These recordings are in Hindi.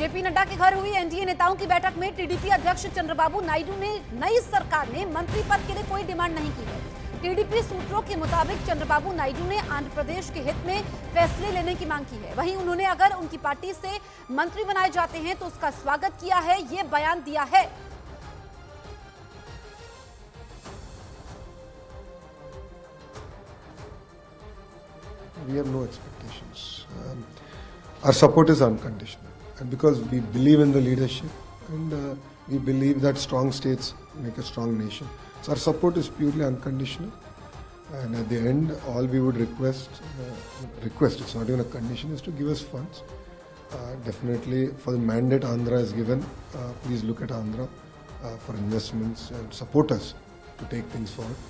जेपी नड्डा के घर हुई एनडीए नेताओं की बैठक में टीडीपी अध्यक्ष चंद्रबाबू नायडू ने नई सरकार ने मंत्री पद के लिए कोई डिमांड नहीं की है। टीडीपी सूत्रों के मुताबिक चंद्रबाबू नायडू ने आंध्र प्रदेश के हित में फैसले लेने की मांग की है। वहीं उन्होंने अगर उनकी पार्टी से मंत्री बनाए जाते हैं तो उसका स्वागत किया है, ये बयान दिया है। We have no expectations. Our support is unconditional, and because we believe in the leadership and we believe that strong states make a strong nation. So our support is purely unconditional, and at the end, all we would request, it's not even a condition, is to give us funds. Definitely, for the mandate Andhra has given, please look at Andhra for investments and support us to take things forward.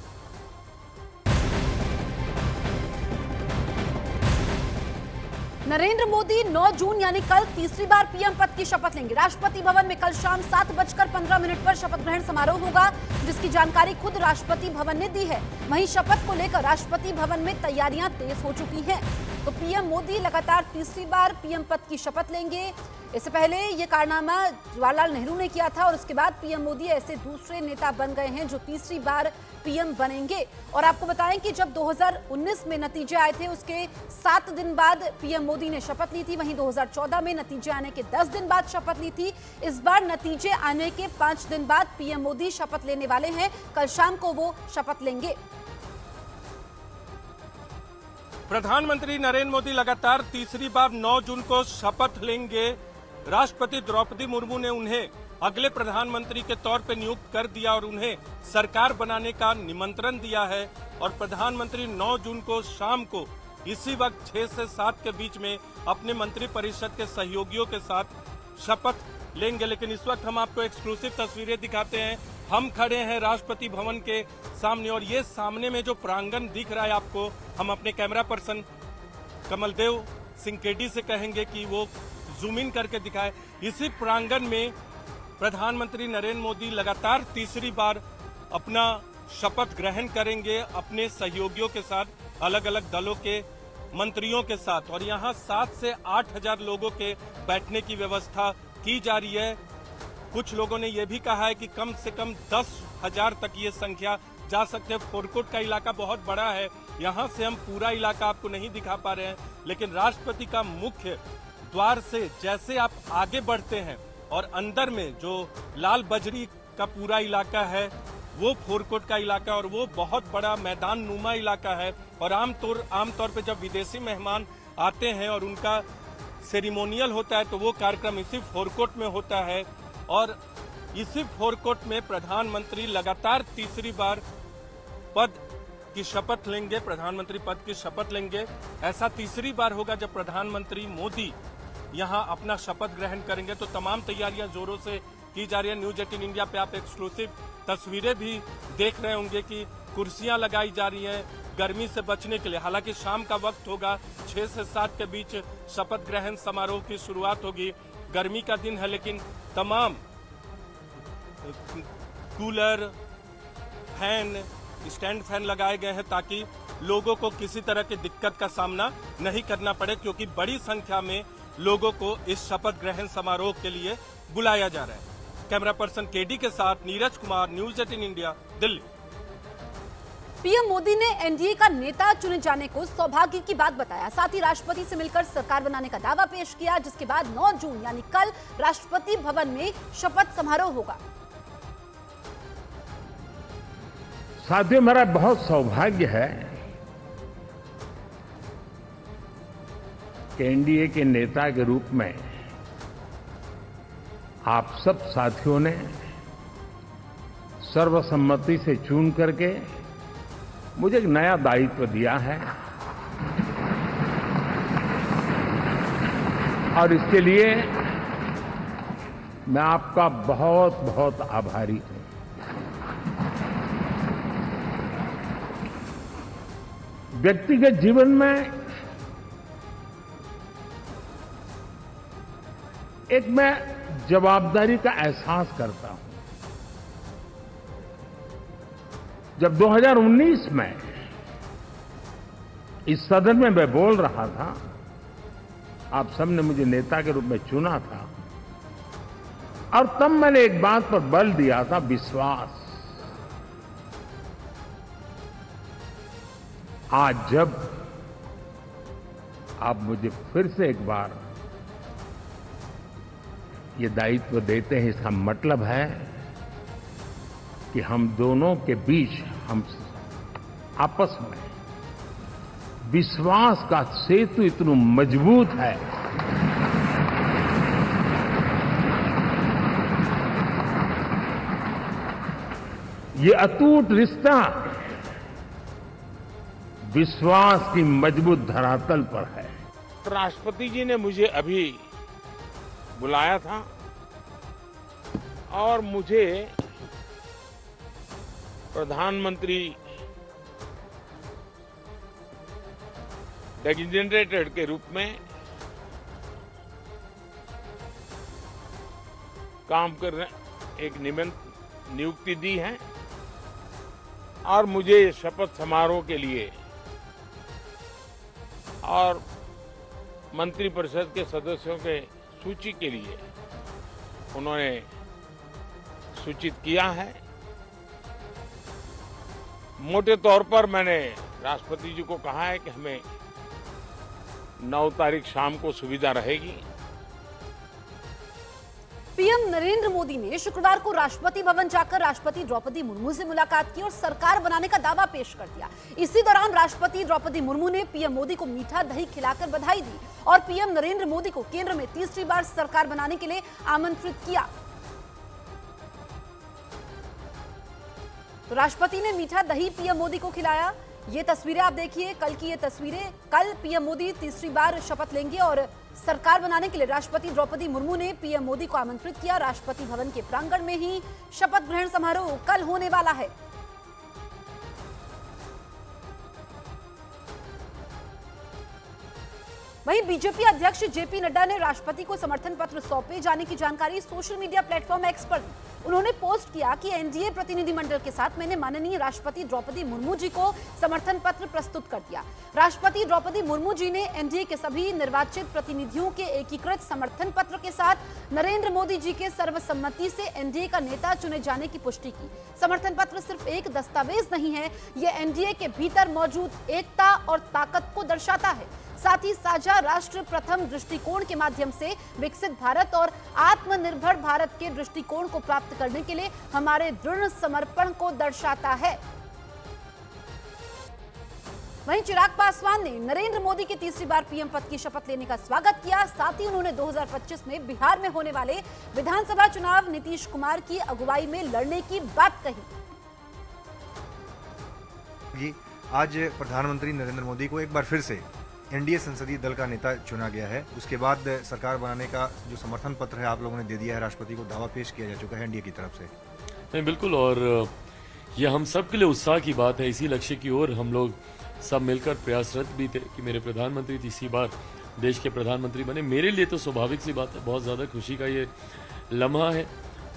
Narendra Modi 9 जून यानी कल तीसरी बार पीएम पद की शपथ लेंगे। राष्ट्रपति भवन में कल शाम 7:15 पर शपथ ग्रहण समारोह होगा, जिसकी जानकारी खुद राष्ट्रपति भवन ने दी है। वहीं शपथ को लेकर राष्ट्रपति भवन में तैयारियां तेज हो चुकी हैं। तो पीएम मोदी लगातार तीसरी बार पीएम पद की शपथ लेंगे। इससे पहले ये कारनामा जवाहरलाल नेहरू ने किया था और उसके बाद पीएम मोदी ऐसे दूसरे नेता बन गए हैं जो तीसरी बार पीएम बनेंगे। और आपको बताएं कि जब 2019 में नतीजे आए थे उसके 7 दिन बाद पीएम मोदी ने शपथ ली थी। वहीं 2014 में नतीजे आने के 10 दिन बाद शपथ ली थी। इस बार नतीजे आने के 5 दिन बाद पीएम मोदी शपथ लेने वाले हैं। कल शाम को वो शपथ लेंगे। प्रधानमंत्री नरेंद्र मोदी लगातार तीसरी बार 9 जून को शपथ लेंगे। राष्ट्रपति द्रौपदी मुर्मू ने उन्हें अगले प्रधानमंत्री के तौर पर नियुक्त कर दिया और उन्हें सरकार बनाने का निमंत्रण दिया है। और प्रधानमंत्री 9 जून को शाम को इसी वक्त 6 से 7 के बीच में अपने मंत्रिपरिषद के सहयोगियों के साथ शपथ लेंगे। लेकिन इस वक्त हम आपको एक्सक्लूसिव तस्वीरें दिखाते हैं। हम खड़े हैं राष्ट्रपति भवन के सामने और ये सामने में जो प्रांगण दिख रहा है आपको, हम अपने camera person Kamaldev Singh KD से कहेंगे कि वो जूम इन करके दिखाए। इसी प्रांगण में प्रधानमंत्री नरेंद्र मोदी लगातार तीसरी बार अपना शपथ ग्रहण करेंगे अपने सहयोगियों के साथ, अलग अलग दलों के मंत्रियों के साथ। और यहाँ 7 से 8 हजार लोगों के बैठने की व्यवस्था की जा रही है। कुछ लोगों ने यह भी कहा है कि कम से कम 10,000 तक ये संख्या जा सकते हैं। फोरकोट का इलाका बहुत बड़ा है, यहाँ से हम पूरा इलाका आपको नहीं दिखा पा रहे हैं। लेकिन राष्ट्रपति का मुख्य द्वार से जैसे आप आगे बढ़ते हैं और अंदर में जो लाल बजरी का पूरा इलाका है वो फोरकोट का इलाका और वो बहुत बड़ा मैदान नुमा इलाका है। और आमतौर पे जब विदेशी मेहमान आते हैं और उनका सेरिमोनियल होता है तो वो कार्यक्रम इसी फोरकोट में होता है। और इसी फोरकोट में प्रधानमंत्री लगातार तीसरी बार पद की शपथ लेंगे, प्रधानमंत्री पद की शपथ लेंगे। ऐसा तीसरी बार होगा जब प्रधानमंत्री मोदी यहां अपना शपथ ग्रहण करेंगे। तो तमाम तैयारियां जोरों से की जा रही है। न्यूज 18 इंडिया पे आप एक्सक्लूसिव तस्वीरें भी देख रहे होंगे कि कुर्सियां लगाई जा रही हैं गर्मी से बचने के लिए। हालांकि शाम का वक्त होगा, 6 से 7 के बीच शपथ ग्रहण समारोह की शुरुआत होगी। गर्मी का दिन है लेकिन तमाम कूलर, फैन, स्टैंड फैन लगाए गए हैं ताकि लोगों को किसी तरह की दिक्कत का सामना नहीं करना पड़े, क्योंकि बड़ी संख्या में लोगों को इस शपथ ग्रहण समारोह के लिए बुलाया जा रहा है। कैमरा पर्सन केडी के साथ Neeraj Kumar, news 18 India, Delhi. PM Modi ने एनडीए का नेता चुने जाने को सौभाग्य की बात बताया। साथ ही राष्ट्रपति से मिलकर सरकार बनाने का दावा पेश किया, जिसके बाद 9 जून यानी कल राष्ट्रपति भवन में शपथ समारोह होगा। साथियों, मेरा बहुत सौभाग्य है कि एनडीए के नेता के रूप में आप सब साथियों ने सर्वसम्मति से चुन करके मुझे एक नया दायित्व दिया है और इसके लिए मैं आपका बहुत बहुत आभारी हूं। व्यक्तिगत जीवन में एक मैं जवाबदारी का एहसास करता हूं। जब 2019 में इस सदन में मैं बोल रहा था, आप सबने मुझे नेता के रूप में चुना था, और तब मैंने एक बात पर बल दिया था, विश्वास। आज जब आप मुझे फिर से एक बार ये दायित्व देते हैं, इसका मतलब है कि हम दोनों के बीच, हम आपस में विश्वास का सेतु इतना मजबूत है ये अटूट रिश्ता विश्वास की मजबूत धरातल पर है। राष्ट्रपति जी ने मुझे अभी बुलाया था और मुझे प्रधानमंत्री डेजिग्नेटेड के रूप में काम करने एक नियुक्ति दी है और मुझे शपथ समारोह के लिए और मंत्रिपरिषद के सदस्यों के सूची के लिए उन्होंने सूचित किया है। मोटे तौर पर मैंने राष्ट्रपति जी को कहा है कि हमें 9 तारीख शाम को सुविधा रहेगी। पीएम नरेंद्र मोदी ने शुक्रवार को राष्ट्रपति भवन जाकर राष्ट्रपति द्रौपदी मुर्मू से मुलाकात की और सरकार बनाने का दावा पेश कर दिया। इसी दौरान राष्ट्रपति द्रौपदी मुर्मू ने पीएम मोदी को मीठा दही खिलाकर बधाई दी और पीएम नरेंद्र मोदी को केंद्र में तीसरी बार सरकार बनाने के लिए आमंत्रित किया। तो राष्ट्रपति ने मीठा दही पीएम मोदी को खिलाया। ये तस्वीरें आप देखिए, कल की ये तस्वीरें। कल पीएम मोदी तीसरी बार शपथ लेंगे और सरकार बनाने के लिए राष्ट्रपति द्रौपदी मुर्मू ने पीएम मोदी को आमंत्रित किया। राष्ट्रपति भवन के प्रांगण में ही शपथ ग्रहण समारोह कल होने वाला है। वहीं बीजेपी अध्यक्ष जेपी नड्डा ने राष्ट्रपति को समर्थन पत्र सौंपे जाने की जानकारी सोशल मीडिया प्लेटफॉर्म एक्स पर दी। उन्होंने पोस्ट किया कि एनडीए प्रतिनिधिमंडल के साथ मैंने माननीय राष्ट्रपति द्रौपदी मुर्मू जी को समर्थन पत्र प्रस्तुत कर दिया। राष्ट्रपति द्रौपदी मुर्मू जी ने एनडीए के सभी निर्वाचित प्रतिनिधियों के एकीकृत समर्थन पत्र के साथ नरेंद्र मोदी जी के सर्वसम्मति से एनडीए का नेता चुने जाने की पुष्टि की। समर्थन पत्र सिर्फ एक दस्तावेज नहीं है, ये एनडीए के भीतर मौजूद एकता और ताकत को दर्शाता है। साथ ही साझा राष्ट्र प्रथम दृष्टिकोण के माध्यम से विकसित भारत और आत्मनिर्भर भारत के दृष्टिकोण को प्राप्त करने के लिए हमारे दृढ़ समर्पण को दर्शाता है। वहीं चिराग पासवान ने नरेंद्र मोदी की तीसरी बार पीएम पद की शपथ लेने का स्वागत किया। साथ ही उन्होंने 2025 में बिहार में होने वाले विधानसभा चुनाव नीतीश कुमार की अगुवाई में लड़ने की बात कही। आज प्रधानमंत्री नरेंद्र मोदी को एक बार फिर से एनडीए संसदीय दल का नेता चुना गया है। उसके बाद सरकार बनाने का जो समर्थन पत्र है आप लोगों ने दे दिया है, राष्ट्रपति को दावा पेश किया जा चुका है एनडीए की तरफ से। नहीं, बिल्कुल, और ये हम सब के लिए उत्साह की बात है। इसी लक्ष्य की ओर हम लोग सब मिलकर प्रयासरत भी थे कि मेरे प्रधानमंत्री तीसरी बार देश के प्रधानमंत्री बने। मेरे लिए तो स्वाभाविक सी बात है, बहुत ज़्यादा खुशी का ये लम्हा है।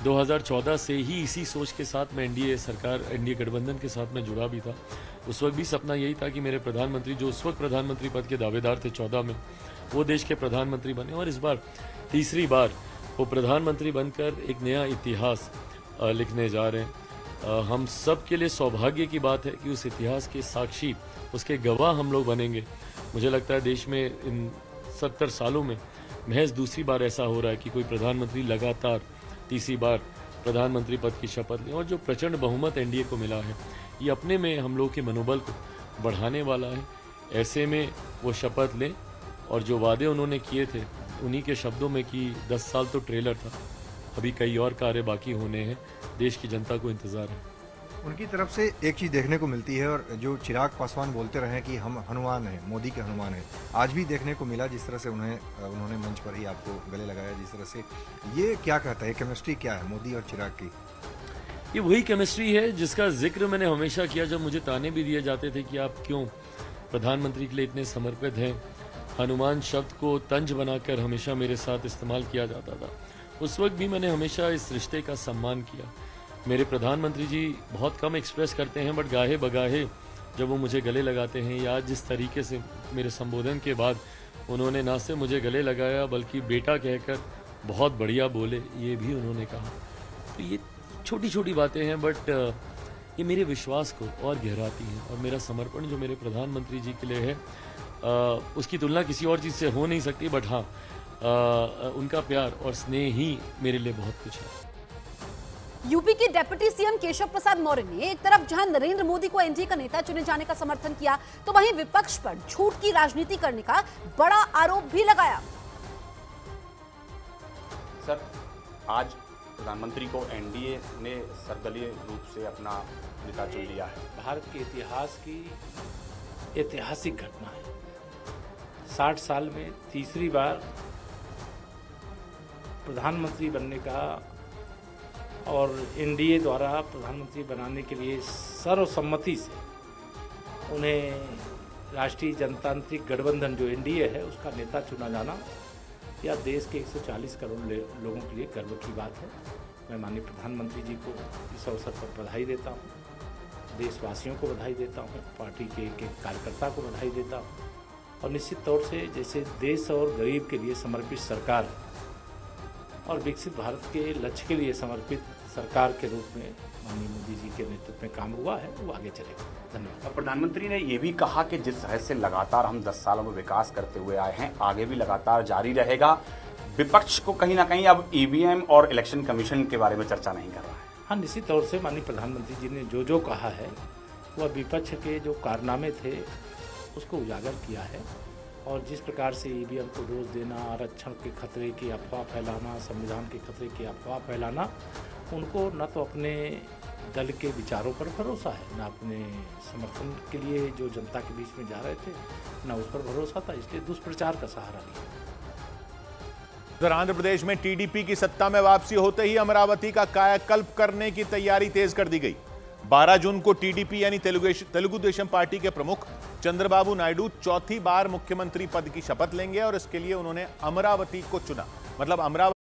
2014 से ही इसी सोच के साथ मैं एनडीए गठबंधन के साथ में जुड़ा भी था। उस वक्त भी सपना यही था कि मेरे प्रधानमंत्री, जो उस वक्त प्रधानमंत्री पद के दावेदार थे 14 में, वो देश के प्रधानमंत्री बने और इस बार तीसरी बार वो प्रधानमंत्री बनकर एक नया इतिहास लिखने जा रहे हैं। हम सब के लिए सौभाग्य की बात है कि उस इतिहास के साक्षी, उसके गवाह हम लोग बनेंगे। मुझे लगता है देश में इन 70 सालों में महज दूसरी बार ऐसा हो रहा है कि कोई प्रधानमंत्री लगातार तीसरी बार प्रधानमंत्री पद की शपथ लें और जो प्रचंड बहुमत एनडीए को मिला है, ये अपने में हम लोग के मनोबल को बढ़ाने वाला है। ऐसे में वो शपथ लें और जो वादे उन्होंने किए थे उन्हीं के शब्दों में कि 10 साल तो ट्रेलर था, अभी कई और कार्य बाकी होने हैं, देश की जनता को इंतजार है। उनकी तरफ से एक चीज़ देखने को मिलती है और जो चिराग पासवान बोलते रहे कि हम हनुमान हैं, मोदी के हनुमान हैं, आज भी देखने को मिला जिस तरह से उन्होंने मंच पर ही आपको गले लगाया, जिस तरह से, ये क्या कहता है, केमिस्ट्री क्या है मोदी और चिराग की? ये वही केमिस्ट्री है जिसका जिक्र मैंने हमेशा किया जब मुझे ताने भी दिए जाते थे कि आप क्यों प्रधानमंत्री के लिए इतने समर्पित हैं। हनुमान शब्द को तंज बनाकर हमेशा मेरे साथ इस्तेमाल किया जाता था। उस वक्त भी मैंने हमेशा इस रिश्ते का सम्मान किया। मेरे प्रधानमंत्री जी बहुत कम एक्सप्रेस करते हैं, बट गाहे बगाहे जब वो मुझे गले लगाते हैं, या जिस तरीके से मेरे संबोधन के बाद उन्होंने ना सिर्फ मुझे गले लगाया बल्कि बेटा कहकर बहुत बढ़िया बोले, ये भी उन्होंने कहा। तो ये छोटी छोटी बातें हैं, बट ये मेरे विश्वास को और गहराती हैं, और मेरा समर्पण जो मेरे प्रधानमंत्री जी के लिए है, उसकी तुलना किसी और चीज़ से हो नहीं सकती। बट हाँ, उनका प्यार और स्नेह ही मेरे लिए बहुत कुछ है। यूपी के डिप्टी सीएम केशव प्रसाद मौर्य ने एक तरफ जहां नरेंद्र मोदी को एनडीए का नेता चुने जाने का समर्थन किया, तो वहीं विपक्ष पर झूठ की राजनीति करने का बड़ा आरोप भी लगाया। सर, आज प्रधानमंत्री को एनडीए ने सर्वदलीय रूप से अपना नेता चुन लिया है। भारत के इतिहास की ऐतिहासिक घटना है। 60 साल में तीसरी बार प्रधानमंत्री बनने का और एनडीए द्वारा प्रधानमंत्री बनाने के लिए सर्वसम्मति से उन्हें राष्ट्रीय जनतांत्रिक गठबंधन जो एनडीए है उसका नेता चुना जाना, यह देश के 140 करोड़ लोगों के लिए गर्व की बात है। मैं माननीय प्रधानमंत्री जी को इस अवसर पर बधाई देता हूँ, देशवासियों को बधाई देता हूँ, पार्टी के एक कार्यकर्ता को बधाई देता हूँ, और निश्चित तौर से जैसे देश और गरीब के लिए समर्पित सरकार और विकसित भारत के लक्ष्य के लिए समर्पित सरकार के रूप में माननीय मोदी जी के नेतृत्व में काम हुआ है, वो आगे चलेगा। धन्यवाद। और प्रधानमंत्री ने ये भी कहा कि जिस तरह से लगातार हम 10 सालों में विकास करते हुए आए हैं, आगे भी लगातार जारी रहेगा। विपक्ष को कहीं ना कहीं अब ईवीएम और इलेक्शन कमीशन के बारे में चर्चा नहीं कर रहा है। हाँ, निश्चित तौर से माननीय प्रधानमंत्री जी ने जो कहा है वह विपक्ष के जो कारनामे थे उसको उजागर किया है, और जिस प्रकार से ईवीएम को दोष देना, आरक्षण के खतरे की अफवाह फैलाना, संविधान के खतरे की अफवाह फैलाना, उनको न तो अपने दल के विचारों पर भरोसा है, न अपने समर्थन के लिए जो जनता के बीच में जा रहे थे न उस पर भरोसा था, इसलिए दुष्प्रचार का सहारा लिया। उधर आंध्र प्रदेश में टीडीपी की सत्ता में वापसी होते ही अमरावती का कायाकल्प करने की तैयारी तेज कर दी गई। 12 जून को टीडीपी यानी तेलुगु देशम पार्टी के प्रमुख चंद्रबाबू नायडू चौथी बार मुख्यमंत्री पद की शपथ लेंगे, और इसके लिए उन्होंने अमरावती को चुना। मतलब अमरावती